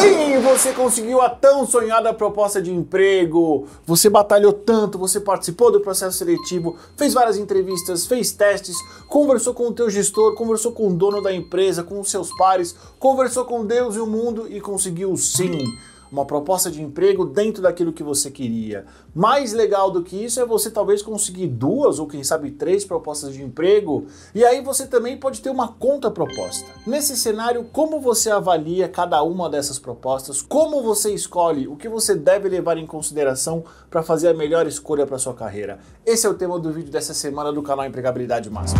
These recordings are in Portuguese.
Sim, você conseguiu a tão sonhada proposta de emprego, você batalhou tanto, você participou do processo seletivo, fez várias entrevistas, fez testes, conversou com o teu gestor, conversou com o dono da empresa, com os seus pares, conversou com Deus e o mundo e conseguiu sim uma proposta de emprego dentro daquilo que você queria. Mais legal do que isso é você talvez conseguir 2 ou quem sabe 3 propostas de emprego, e aí você também pode ter uma contraproposta. Nesse cenário, como você avalia cada uma dessas propostas? Como você escolhe o que você deve levar em consideração para fazer a melhor escolha para sua carreira? Esse é o tema do vídeo dessa semana do canal Empregabilidade Máxima.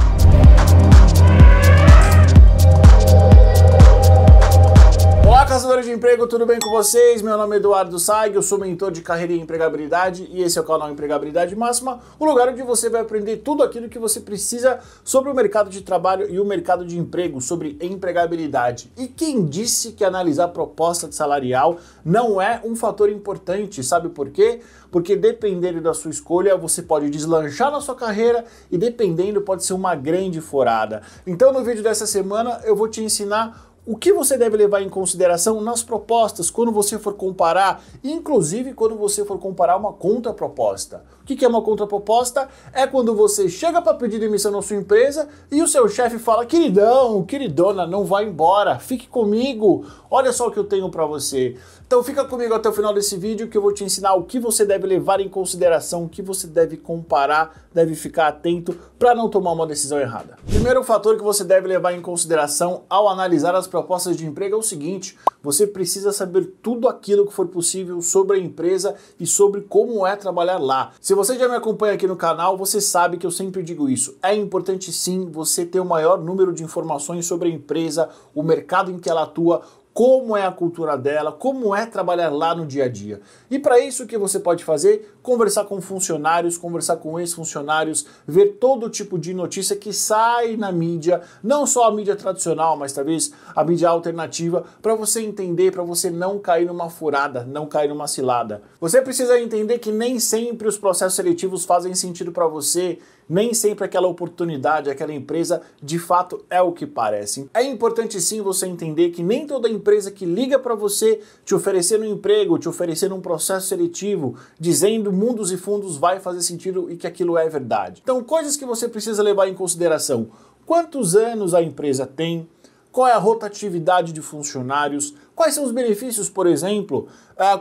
Olá, caçadores de emprego, tudo bem com vocês? Meu nome é Eduardo Saig, eu sou mentor de carreira e empregabilidade e esse é o canal Empregabilidade Máxima, o lugar onde você vai aprender tudo aquilo que você precisa sobre o mercado de trabalho e o mercado de emprego, sobre empregabilidade. E quem disse que analisar proposta salarial não é um fator importante, sabe por quê? Porque dependendo da sua escolha, você pode deslanchar na sua carreira e dependendo pode ser uma grande forada. Então no vídeo dessa semana eu vou te ensinar o que você deve levar em consideração nas propostas quando você for comparar, inclusive quando você for comparar uma contraproposta. O que é uma contraproposta? É quando você chega para pedir demissão na sua empresa e o seu chefe fala: queridão, queridona, não vai embora, fique comigo, olha só o que eu tenho para você. Então fica comigo até o final desse vídeo que eu vou te ensinar o que você deve levar em consideração, o que você deve comparar, deve ficar atento para não tomar uma decisão errada. Primeiro fator que você deve levar em consideração ao analisar as propostas de emprego é o seguinte: você precisa saber tudo aquilo que for possível sobre a empresa e sobre como é trabalhar lá. Se você já me acompanha aqui no canal, você sabe que eu sempre digo isso. É importante sim você ter o maior número de informações sobre a empresa, o mercado em que ela atua, como é a cultura dela, como é trabalhar lá no dia a dia. E para isso o que você pode fazer? Conversar com funcionários, conversar com ex-funcionários, ver todo tipo de notícia que sai na mídia, não só a mídia tradicional, mas talvez a mídia alternativa, para você entender, para você não cair numa furada, não cair numa cilada. Você precisa entender que nem sempre os processos seletivos fazem sentido para você, nem sempre aquela oportunidade, aquela empresa, de fato é o que parece. É importante sim você entender que nem toda empresa que liga para você te oferecendo um emprego, te oferecendo um processo seletivo, dizendo mundos e fundos vai fazer sentido e que aquilo é verdade. Então, coisas que você precisa levar em consideração: quantos anos a empresa tem, qual é a rotatividade de funcionários, quais são os benefícios, por exemplo,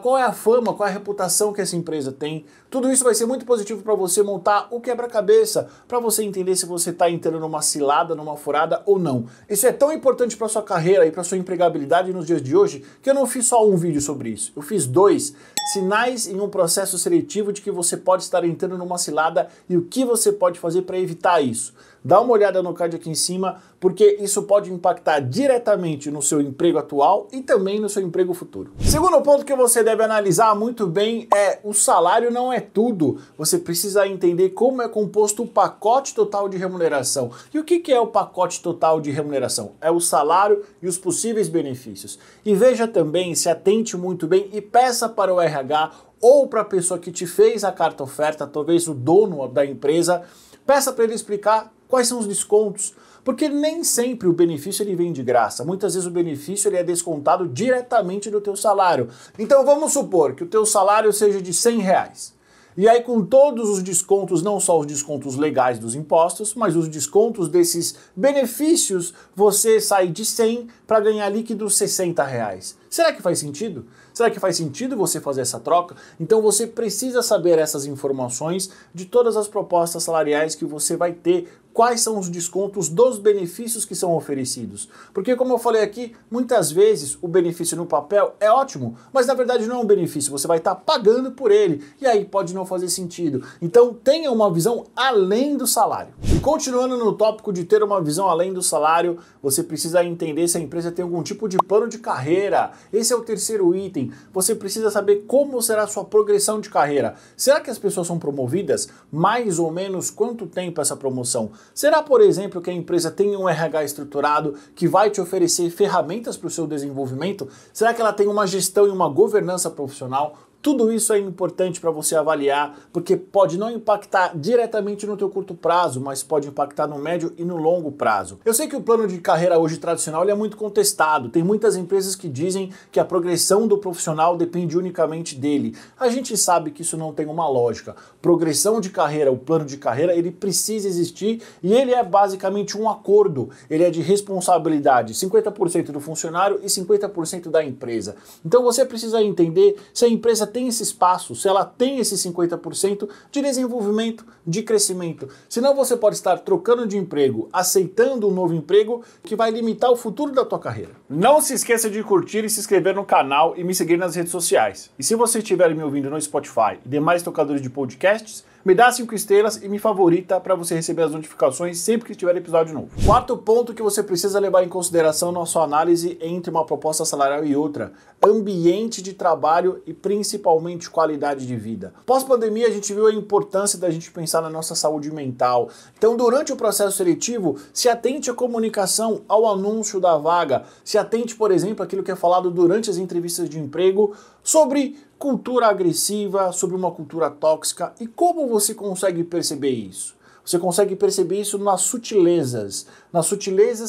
qual é a fama, qual é a reputação que essa empresa tem. Tudo isso vai ser muito positivo para você montar o quebra-cabeça, para você entender se você está entrando numa cilada, numa furada ou não. Isso é tão importante para sua carreira e para sua empregabilidade nos dias de hoje que eu não fiz só um vídeo sobre isso. Eu fiz 2 sinais em um processo seletivo de que você pode estar entrando numa cilada e o que você pode fazer para evitar isso. Dá uma olhada no card aqui em cima, porque isso pode impactar diretamente no seu emprego atual e também no seu emprego futuro. Segundo ponto que você deve analisar muito bem é: o salário não é tudo. Você precisa entender como é composto o pacote total de remuneração. E o que é o pacote total de remuneração? É o salário e os possíveis benefícios. E veja também, se atente muito bem e peça para o RH ou para a pessoa que te fez a carta oferta, talvez o dono da empresa, peça para ele explicar quais são os descontos, porque nem sempre o benefício ele vem de graça. Muitas vezes o benefício ele é descontado diretamente do teu salário. Então vamos supor que o teu salário seja de R$100. E aí com todos os descontos, não só os descontos legais dos impostos, mas os descontos desses benefícios, você sai de 100 para ganhar líquido R$60. Será que faz sentido? Será que faz sentido você fazer essa troca? Então você precisa saber essas informações de todas as propostas salariais que você vai ter, quais são os descontos dos benefícios que são oferecidos. Porque, como eu falei aqui, muitas vezes o benefício no papel é ótimo, mas na verdade não é um benefício, você vai estar pagando por ele, e aí pode não fazer sentido. Então tenha uma visão além do salário. E continuando no tópico de ter uma visão além do salário, você precisa entender se a empresa tem algum tipo de plano de carreira. Esse é o terceiro item. Você precisa saber como será a sua progressão de carreira. Será que as pessoas são promovidas? Mais ou menos quanto tempo essa promoção? Será, por exemplo, que a empresa tem um RH estruturado que vai te oferecer ferramentas para o seu desenvolvimento? Será que ela tem uma gestão e uma governança profissional? Tudo isso é importante para você avaliar, porque pode não impactar diretamente no teu curto prazo, mas pode impactar no médio e no longo prazo. Eu sei que o plano de carreira hoje tradicional ele é muito contestado. Tem muitas empresas que dizem que a progressão do profissional depende unicamente dele. A gente sabe que isso não tem uma lógica. Progressão de carreira, o plano de carreira, ele precisa existir e ele é basicamente um acordo. Ele é de responsabilidade, 50% do funcionário e 50% da empresa. Então você precisa entender se a empresa tem esse espaço, se ela tem esse 50% de desenvolvimento, de crescimento. Senão você pode estar trocando de emprego, aceitando um novo emprego que vai limitar o futuro da tua carreira. Não se esqueça de curtir e se inscrever no canal e me seguir nas redes sociais. E se você estiver me ouvindo no Spotify e demais tocadores de podcasts, me dá 5 estrelas e me favorita para você receber as notificações sempre que tiver episódio novo. Quarto ponto que você precisa levar em consideração na sua análise entre uma proposta salarial e outra: ambiente de trabalho e principalmente qualidade de vida. Pós-pandemia a gente viu a importância da gente pensar na nossa saúde mental. Então durante o processo seletivo, se atente à comunicação, ao anúncio da vaga, se atente, por exemplo, àquilo que é falado durante as entrevistas de emprego sobre cultura agressiva, sobre uma cultura tóxica. E como você consegue perceber isso? Você consegue perceber isso nas sutilezas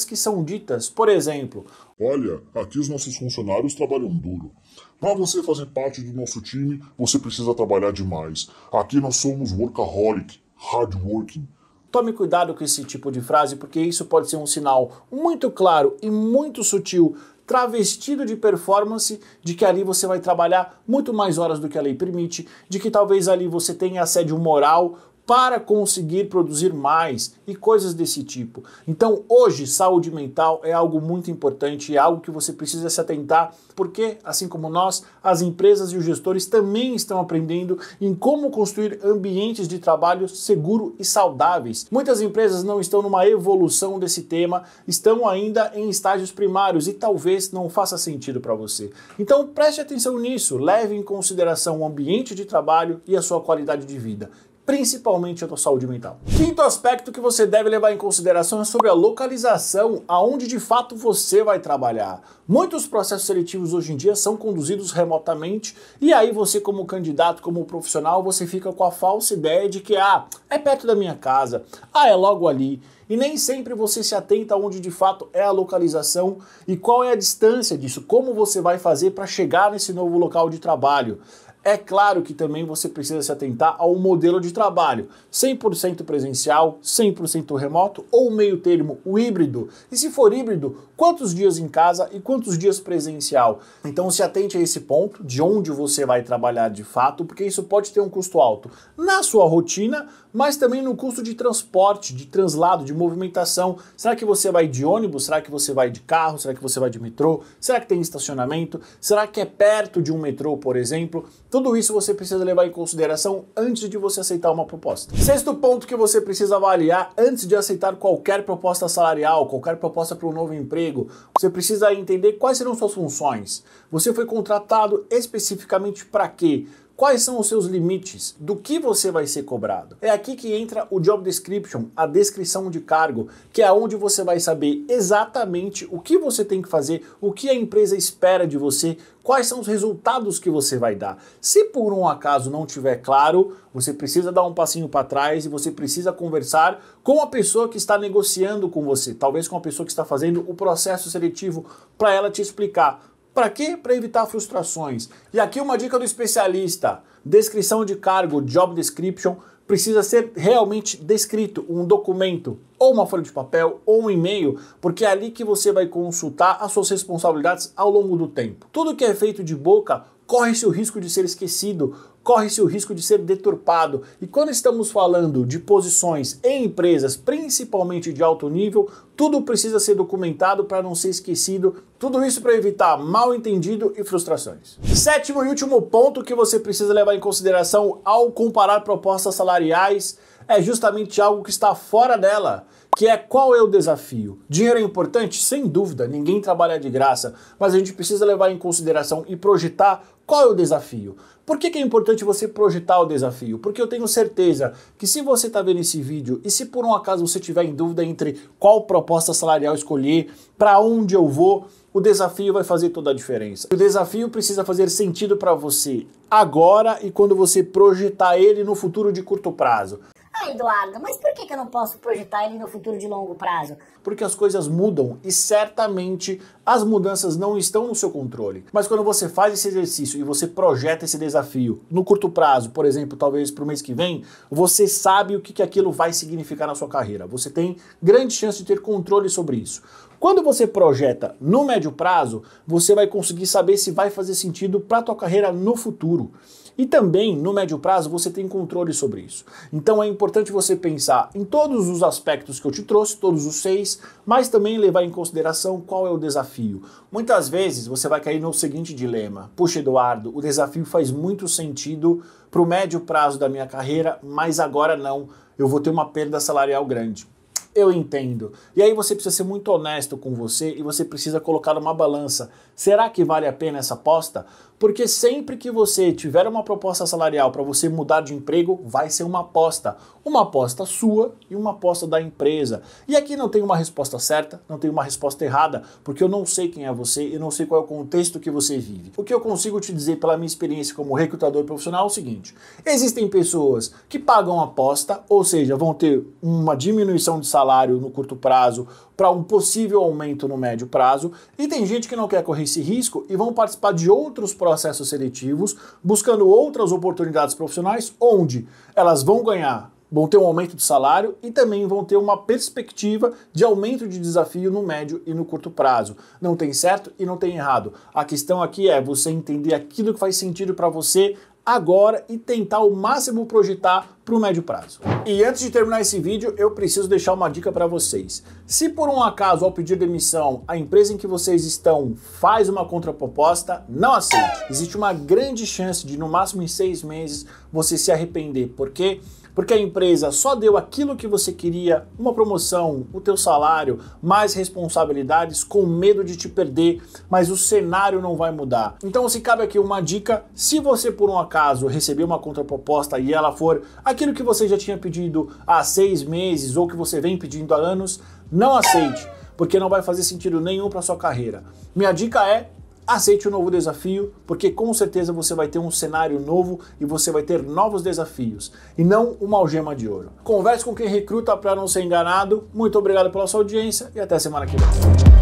que são ditas. Por exemplo, olha, aqui os nossos funcionários trabalham duro. Para você fazer parte do nosso time, você precisa trabalhar demais. Aqui nós somos workaholic, hardworking. Tome cuidado com esse tipo de frase, porque isso pode ser um sinal muito claro e muito sutil, travestido de performance, de que ali você vai trabalhar muito mais horas do que a lei permite, de que talvez ali você tenha assédio moral para conseguir produzir mais e coisas desse tipo. Então hoje saúde mental é algo muito importante, é algo que você precisa se atentar, porque assim como nós, as empresas e os gestores também estão aprendendo em como construir ambientes de trabalho seguro e saudáveis. Muitas empresas não estão numa evolução desse tema, estão ainda em estágios primários e talvez não faça sentido para você. Então preste atenção nisso, leve em consideração o ambiente de trabalho e a sua qualidade de vida, principalmente a tua saúde mental. Quinto aspecto que você deve levar em consideração é sobre a localização, aonde de fato você vai trabalhar. Muitos processos seletivos hoje em dia são conduzidos remotamente e aí você como candidato, como profissional, você fica com a falsa ideia de que é perto da minha casa, é logo ali. E nem sempre você se atenta aonde de fato é a localização e qual é a distância disso, como você vai fazer para chegar nesse novo local de trabalho. É claro que também você precisa se atentar ao modelo de trabalho, 100% presencial, 100% remoto ou meio termo, o híbrido. E se for híbrido, quantos dias em casa e quantos dias presencial? Então se atente a esse ponto, de onde você vai trabalhar de fato, porque isso pode ter um custo alto na sua rotina, mas também no custo de transporte, de translado, de movimentação. Será que você vai de ônibus? Será que você vai de carro? Será que você vai de metrô? Será que tem estacionamento? Será que é perto de um metrô, por exemplo? Tudo isso você precisa levar em consideração antes de você aceitar uma proposta. Sexto ponto que você precisa avaliar antes de aceitar qualquer proposta salarial, qualquer proposta para um novo emprego, você precisa entender quais serão suas funções. Você foi contratado especificamente para quê? Quais são os seus limites? Do que você vai ser cobrado? É aqui que entra o job description, a descrição de cargo, que é onde você vai saber exatamente o que você tem que fazer, o que a empresa espera de você, quais são os resultados que você vai dar. Se por um acaso não tiver claro, você precisa dar um passinho para trás e você precisa conversar com a pessoa que está negociando com você, talvez com a pessoa que está fazendo o processo seletivo, para ela te explicar. Para quê? Para evitar frustrações. E aqui uma dica do especialista. Descrição de cargo, job description, precisa ser realmente descrito, um documento, ou uma folha de papel, ou um e-mail, porque é ali que você vai consultar as suas responsabilidades ao longo do tempo. Tudo que é feito de boca corre-se o risco de ser esquecido, corre-se o risco de ser deturpado. E quando estamos falando de posições em empresas, principalmente de alto nível, tudo precisa ser documentado para não ser esquecido. Tudo isso para evitar mal entendido e frustrações. Sétimo e último ponto que você precisa levar em consideração ao comparar propostas salariais é justamente algo que está fora dela, que é qual é o desafio. Dinheiro é importante? Sem dúvida, ninguém trabalha de graça, mas a gente precisa levar em consideração e projetar qual é o desafio. Por que é importante você projetar o desafio? Porque eu tenho certeza que se você está vendo esse vídeo e se por um acaso você tiver em dúvida entre qual proposta salarial escolher, para onde eu vou, o desafio vai fazer toda a diferença. O desafio precisa fazer sentido para você agora e quando você projetar ele no futuro de curto prazo. Ah, Eduardo, mas por que eu não posso projetar ele no futuro de longo prazo? Porque as coisas mudam e certamente as mudanças não estão no seu controle. Mas quando você faz esse exercício e você projeta esse desafio no curto prazo, por exemplo, talvez para o mês que vem, você sabe o que aquilo vai significar na sua carreira. Você tem grande chance de ter controle sobre isso. Quando você projeta no médio prazo, você vai conseguir saber se vai fazer sentido para a tua carreira no futuro. E também, no médio prazo, você tem controle sobre isso. Então é importante você pensar em todos os aspectos que eu te trouxe, todos os 6, mas também levar em consideração qual é o desafio. Muitas vezes você vai cair no seguinte dilema: puxa, Eduardo, o desafio faz muito sentido para o médio prazo da minha carreira, mas agora não, eu vou ter uma perda salarial grande. Eu entendo. E aí você precisa ser muito honesto com você e você precisa colocar numa balança. Será que vale a pena essa aposta? Porque sempre que você tiver uma proposta salarial para você mudar de emprego, vai ser uma aposta. Uma aposta sua e uma aposta da empresa. E aqui não tem uma resposta certa, não tem uma resposta errada, porque eu não sei quem é você e não sei qual é o contexto que você vive. O que eu consigo te dizer pela minha experiência como recrutador profissional é o seguinte: existem pessoas que pagam aposta, ou seja, vão ter uma diminuição de salário no curto prazo para um possível aumento no médio prazo, e tem gente que não quer correr esse risco e vão participar de outros processos seletivos, buscando outras oportunidades profissionais onde elas vão ter um aumento de salário e também vão ter uma perspectiva de aumento de desafio no médio e no curto prazo. Não tem certo e não tem errado. A questão aqui é você entender aquilo que faz sentido para você agora e tentar ao máximo projetar para o médio prazo. E antes de terminar esse vídeo, eu preciso deixar uma dica para vocês. Se por um acaso, ao pedir demissão, a empresa em que vocês estão faz uma contraproposta, não aceite. Existe uma grande chance de, no máximo em 6 meses, você se arrepender. Por quê? Porque a empresa só deu aquilo que você queria, uma promoção, o teu salário, mais responsabilidades, com medo de te perder, mas o cenário não vai mudar. Então, se cabe aqui uma dica: se você por um acaso receber uma contraproposta e ela for aquilo que você já tinha pedido há 6 meses ou que você vem pedindo há anos, não aceite, porque não vai fazer sentido nenhum para sua carreira. Minha dica é: aceite o novo desafio, porque com certeza você vai ter um cenário novo e você vai ter novos desafios, e não uma algema de ouro. Converse com quem recruta para não ser enganado. Muito obrigado pela sua audiência e até semana que vem.